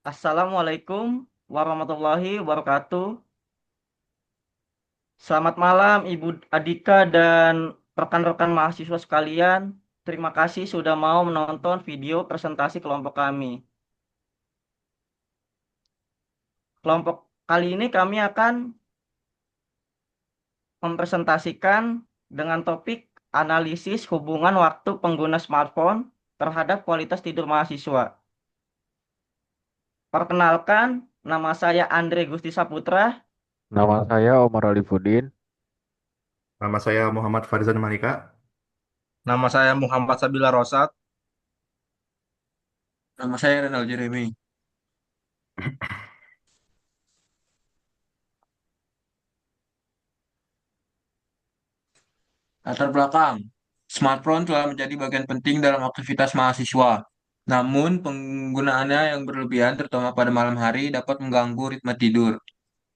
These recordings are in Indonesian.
Assalamualaikum warahmatullahi wabarakatuh. Selamat malam Ibu Adika dan rekan-rekan mahasiswa sekalian. Terima kasih sudah mau menonton video presentasi kelompok kami. Kelompok kali ini kami akan mempresentasikan dengan topik analisis hubungan waktu pengguna smartphone terhadap kualitas tidur mahasiswa. Perkenalkan, nama saya Andre Gusti Saputra. Nama saya Omar Alifuddin. Nama saya Muhammad Farizan Malika. Nama saya Muhammad Sabila Rosat. Nama saya Renal Jeremy. Latar belakang, smartphone telah menjadi bagian penting dalam aktivitas mahasiswa. Namun, penggunaannya yang berlebihan, terutama pada malam hari, dapat mengganggu ritme tidur.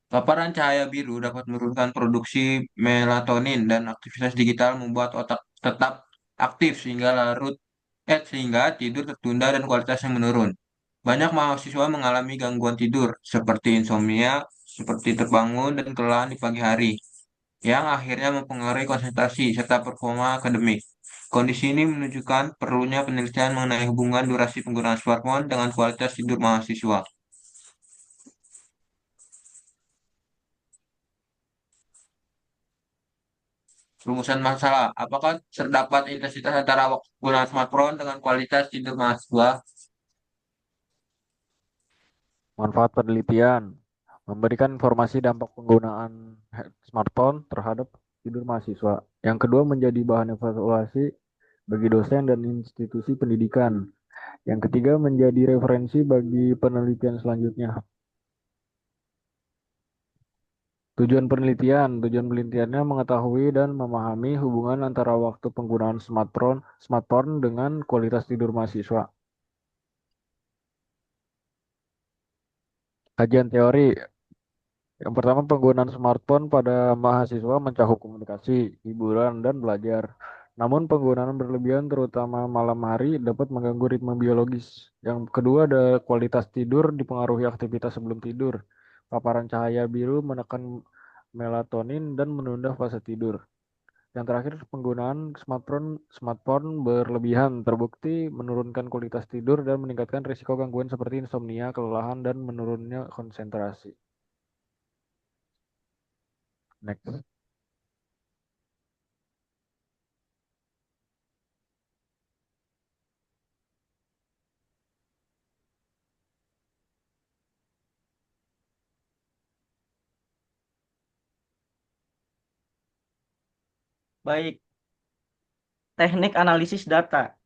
Paparan cahaya biru dapat menurunkan produksi melatonin dan aktivitas digital membuat otak tetap aktif sehingga tidur tertunda dan kualitasnya menurun. Banyak mahasiswa mengalami gangguan tidur seperti insomnia, seperti terbangun dan kelelahan di pagi hari, yang akhirnya mempengaruhi konsentrasi serta performa akademik. Kondisi ini menunjukkan perlunya penelitian mengenai hubungan durasi penggunaan smartphone dengan kualitas tidur mahasiswa. Rumusan masalah, apakah terdapat intensitas antara waktu penggunaan smartphone dengan kualitas tidur mahasiswa? Manfaat penelitian memberikan informasi dampak penggunaan smartphone terhadap tidur mahasiswa. Yang kedua menjadi bahan evaluasi bagi dosen dan institusi pendidikan. Yang ketiga menjadi referensi bagi penelitian selanjutnya. Tujuan penelitiannya mengetahui dan memahami hubungan antara waktu penggunaan smartphone dengan kualitas tidur mahasiswa. Kajian teori. Yang pertama, penggunaan smartphone pada mahasiswa mencakup komunikasi, hiburan, dan belajar. Namun, penggunaan berlebihan terutama malam hari dapat mengganggu ritme biologis. Yang kedua, ada kualitas tidur dipengaruhi aktivitas sebelum tidur. Paparan cahaya biru menekan melatonin dan menunda fase tidur. Yang terakhir, penggunaan smartphone berlebihan terbukti menurunkan kualitas tidur dan meningkatkan risiko gangguan seperti insomnia, kelelahan, dan menurunnya konsentrasi. Next. Baik, teknik analisis data.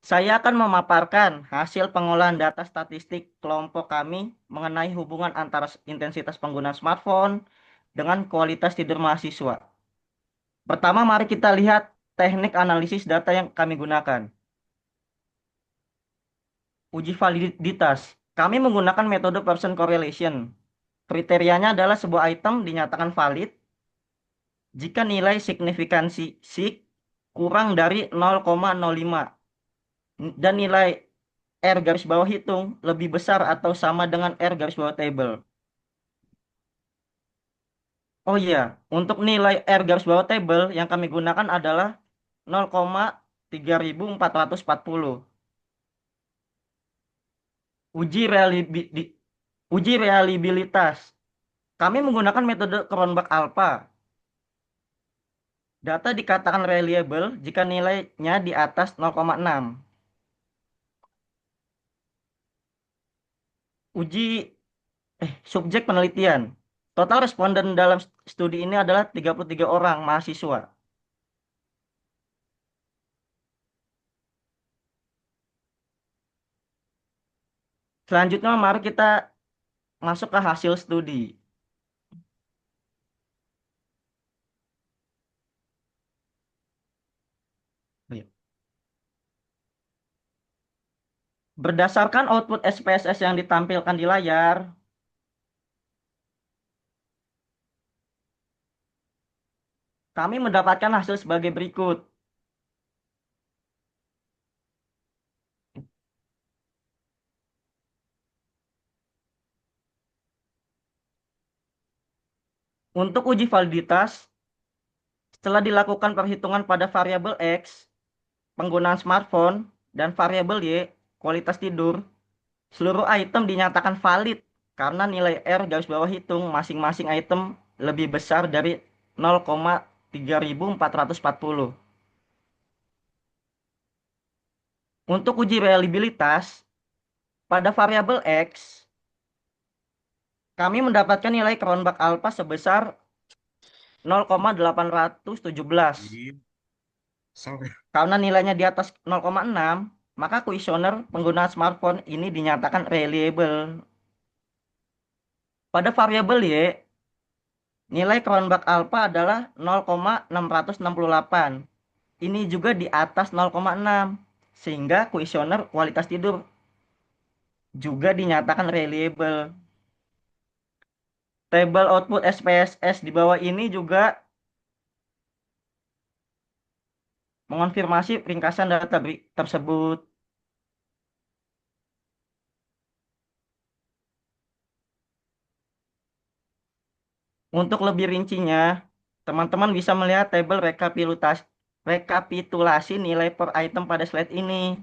Saya akan memaparkan hasil pengolahan data statistik kelompok kami mengenai hubungan antara intensitas penggunaan smartphone dengan kualitas tidur mahasiswa. Pertama, mari kita lihat teknik analisis data yang kami gunakan. Uji validitas. Kami menggunakan metode person correlation. Kriterianya adalah sebuah item dinyatakan valid jika nilai signifikansi sig kurang dari 0,05 dan nilai R garis bawah hitung lebih besar atau sama dengan R garis bawah table. Oh iya, untuk nilai R garis bawah table yang kami gunakan adalah 0,3440. Uji reliabilitas. Uji reliabilitas. Kami menggunakan metode Cronbach Alpha. Data dikatakan reliable jika nilainya di atas 0,6. Uji subjek penelitian. Total responden dalam studi ini adalah 33 orang mahasiswa. Selanjutnya mari kita masuk ke hasil studi. Berdasarkan output SPSS yang ditampilkan di layar, kami mendapatkan hasil sebagai berikut. Untuk uji validitas, setelah dilakukan perhitungan pada variabel X, penggunaan smartphone, dan variabel Y, kualitas tidur, seluruh item dinyatakan valid karena nilai R garis bawah hitung masing-masing item lebih besar dari 0,3440. Untuk uji reliabilitas, pada variabel X, kami mendapatkan nilai Cronbach alpha sebesar 0,817. Sampai. Karena nilainya di atas 0,6, maka kuesioner penggunaan smartphone ini dinyatakan reliable. Pada variabel Y, nilai Cronbach alpha adalah 0,668. Ini juga di atas 0,6, sehingga kuesioner kualitas tidur juga dinyatakan reliable. Tabel output SPSS di bawah ini juga mengonfirmasi ringkasan data tersebut. Untuk lebih rincinya, teman-teman bisa melihat tabel rekapitulasi nilai per item pada slide ini.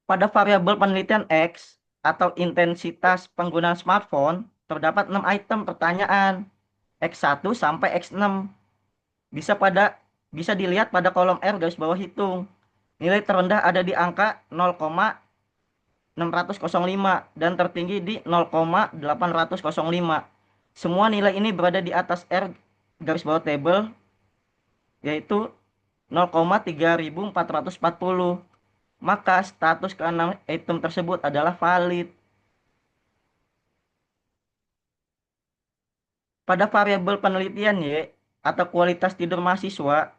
Pada variabel penelitian X atau intensitas penggunaan smartphone, terdapat 6 item pertanyaan X1 sampai X6. Bisa dilihat pada kolom R garis bawah hitung. Nilai terendah ada di angka 0,605 dan tertinggi di 0,805. Semua nilai ini berada di atas R garis bawah tabel, yaitu 0,3440. Maka status keenam item tersebut adalah valid. Pada variabel penelitian Y atau kualitas tidur mahasiswa,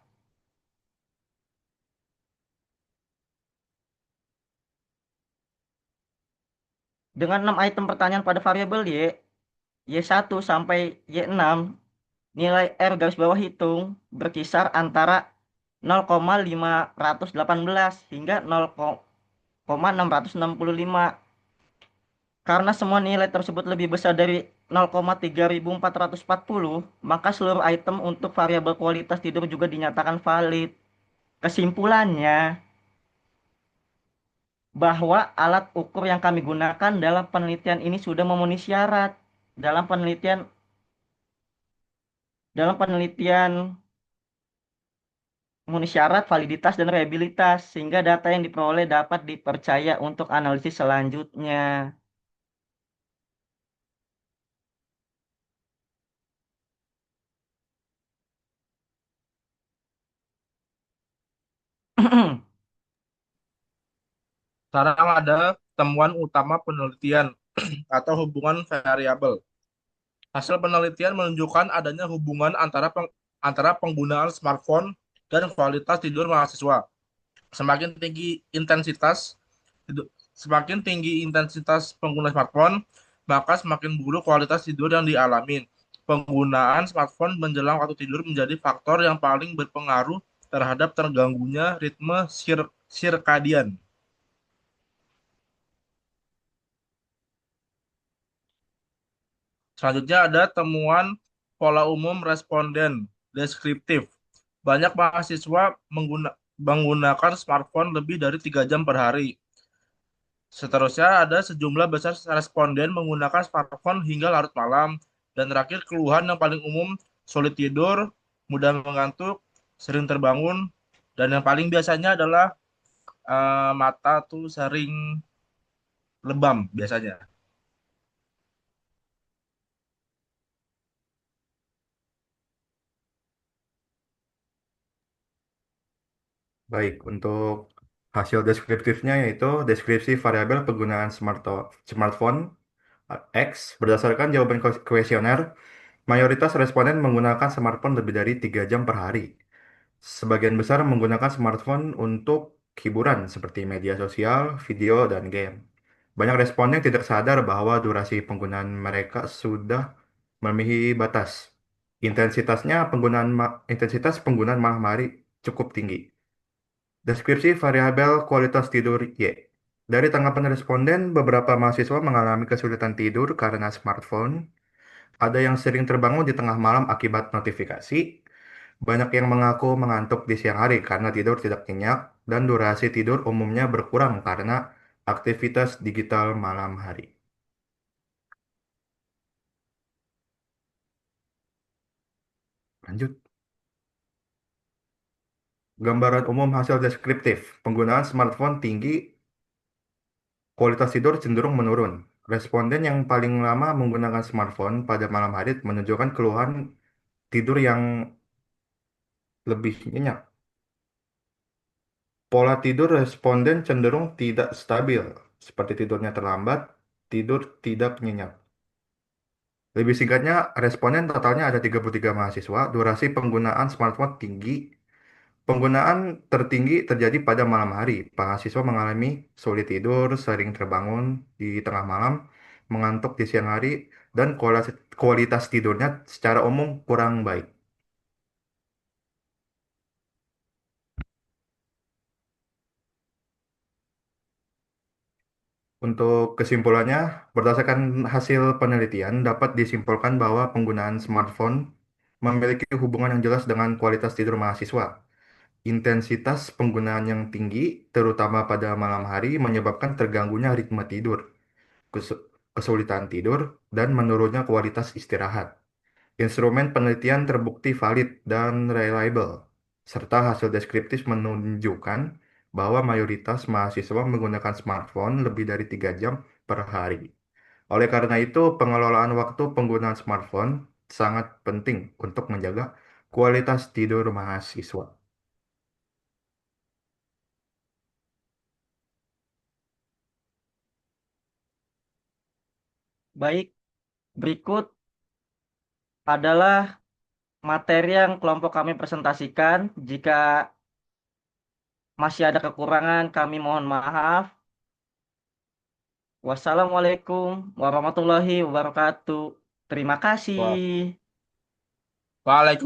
dengan 6 item pertanyaan pada variabel Y1 sampai Y6, nilai R garis bawah hitung berkisar antara 0,518 hingga 0,665. Karena semua nilai tersebut lebih besar dari 0,3440, maka seluruh item untuk variabel kualitas tidur juga dinyatakan valid. Kesimpulannya, bahwa alat ukur yang kami gunakan dalam penelitian ini sudah memenuhi syarat. Dalam penelitian dalam penelitian memenuhi syarat validitas dan reliabilitas sehingga data yang diperoleh dapat dipercaya untuk analisis selanjutnya. Sekarang ada temuan utama penelitian atau hubungan variabel. Hasil penelitian menunjukkan adanya hubungan antara penggunaan smartphone dan kualitas tidur mahasiswa. Semakin tinggi intensitas semakin tinggi intensitas pengguna smartphone, maka semakin buruk kualitas tidur yang dialami. Penggunaan smartphone menjelang waktu tidur menjadi faktor yang paling berpengaruh terhadap terganggunya ritme sirkadian. Selanjutnya ada temuan pola umum responden deskriptif. Banyak mahasiswa menggunakan smartphone lebih dari 3 jam per hari. Seterusnya ada sejumlah besar responden menggunakan smartphone hingga larut malam. Dan terakhir keluhan yang paling umum sulit tidur, mudah mengantuk, sering terbangun, dan yang paling biasanya adalah mata tuh sering lebam biasanya. Baik, untuk hasil deskriptifnya yaitu deskripsi variabel penggunaan smartphone X berdasarkan jawaban kuesioner, mayoritas responden menggunakan smartphone lebih dari 3 jam per hari. Sebagian besar menggunakan smartphone untuk hiburan seperti media sosial, video, dan game. Banyak responden tidak sadar bahwa durasi penggunaan mereka sudah melebihi batas. Intensitas penggunaan malam hari cukup tinggi. Deskripsi variabel kualitas tidur Y. Dari tanggapan responden, beberapa mahasiswa mengalami kesulitan tidur karena smartphone. Ada yang sering terbangun di tengah malam akibat notifikasi. Banyak yang mengaku mengantuk di siang hari karena tidur tidak nyenyak, dan durasi tidur umumnya berkurang karena aktivitas digital malam hari. Lanjut. Gambaran umum hasil deskriptif. Penggunaan smartphone tinggi, kualitas tidur cenderung menurun. Responden yang paling lama menggunakan smartphone pada malam hari menunjukkan keluhan tidur yang lebih nyenyak. Pola tidur responden cenderung tidak stabil, seperti tidurnya terlambat, tidur tidak nyenyak. Lebih singkatnya, responden totalnya ada 33 mahasiswa, durasi penggunaan smartphone tinggi. Penggunaan tertinggi terjadi pada malam hari. Mahasiswa mengalami sulit tidur, sering terbangun di tengah malam, mengantuk di siang hari, dan kualitas tidurnya secara umum kurang baik. Untuk kesimpulannya, berdasarkan hasil penelitian, dapat disimpulkan bahwa penggunaan smartphone memiliki hubungan yang jelas dengan kualitas tidur mahasiswa. Intensitas penggunaan yang tinggi, terutama pada malam hari, menyebabkan terganggunya ritme tidur, kesulitan tidur, dan menurunnya kualitas istirahat. Instrumen penelitian terbukti valid dan reliable, serta hasil deskriptif menunjukkan bahwa mayoritas mahasiswa menggunakan smartphone lebih dari 3 jam per hari. Oleh karena itu, pengelolaan waktu penggunaan smartphone sangat penting untuk menjaga kualitas tidur mahasiswa. Baik, berikut adalah materi yang kelompok kami presentasikan. Jika masih ada kekurangan, kami mohon maaf. Wassalamualaikum warahmatullahi wabarakatuh. Terima kasih. Waalaikumsalam.